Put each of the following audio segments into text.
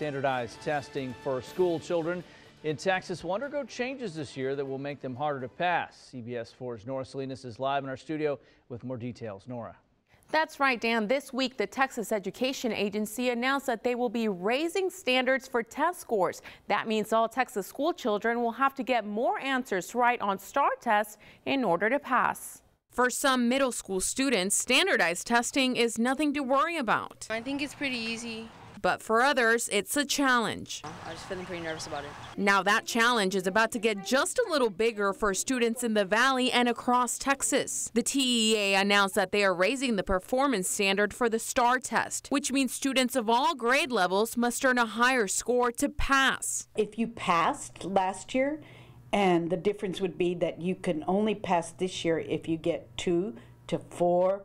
Standardized testing for school children in Texas will undergo changes this year that will make them harder to pass. CBS 4's Nora Salinas is live in our studio with more details. Nora. That's right, Dan. This week, the Texas Education Agency announced that they will be raising standards for test scores. That means all Texas school children will have to get more answers right on Staar Test in order to pass. For some middle school students, standardized testing is nothing to worry about. I think it's pretty easy. But for others, it's a challenge. I'm just feeling pretty nervous about it. Now that challenge is about to get just a little bigger for students in the Valley and across Texas. The TEA announced that they are raising the performance standard for the Staar Test, which means students of all grade levels must earn a higher score to pass. If you passed last year, and the difference would be that you can only pass this year if you get 2 to 4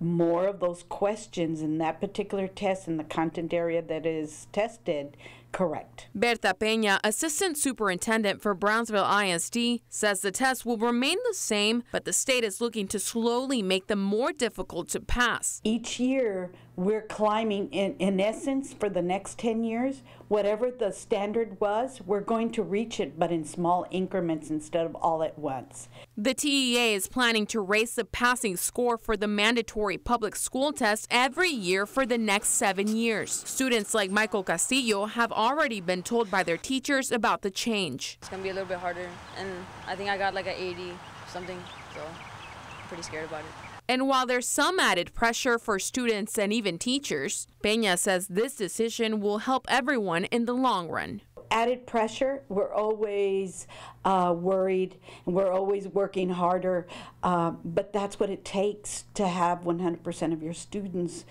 more of those questions in that particular test in the content area that is tested correct. Berta Peña, assistant superintendent for Brownsville ISD, says the test will remain the same, but the state is looking to slowly make them more difficult to pass. Each year we're climbing in essence for the next 10 years. Whatever the standard was, we're going to reach it, but in small increments instead of all at once. The TEA is planning to raise the passing score for the mandatory public school test every year for the next 7 years. Students like Michael Castillo have already been told by their teachers about the change. It's going to be a little bit harder, and I think I got like an 80 something, so I'm pretty scared about it. And while there's some added pressure for students and even teachers, Peña says this decision will help everyone in the long run. Added pressure, we're always worried, and we're always working harder, but that's what it takes to have 100% of your students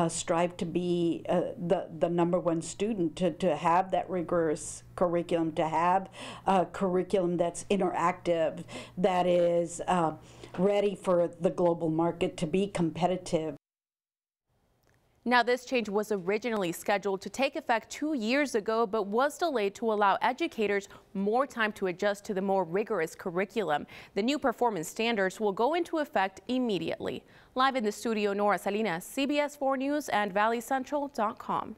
strive to be the #1 student, to have that rigorous curriculum, to have a curriculum that's interactive, that is ready for the global market, to be competitive. Now, this change was originally scheduled to take effect 2 years ago, but was delayed to allow educators more time to adjust to the more rigorous curriculum. The new performance standards will go into effect immediately. Live in the studio, Nora Salinas, CBS 4 News and ValleyCentral.com.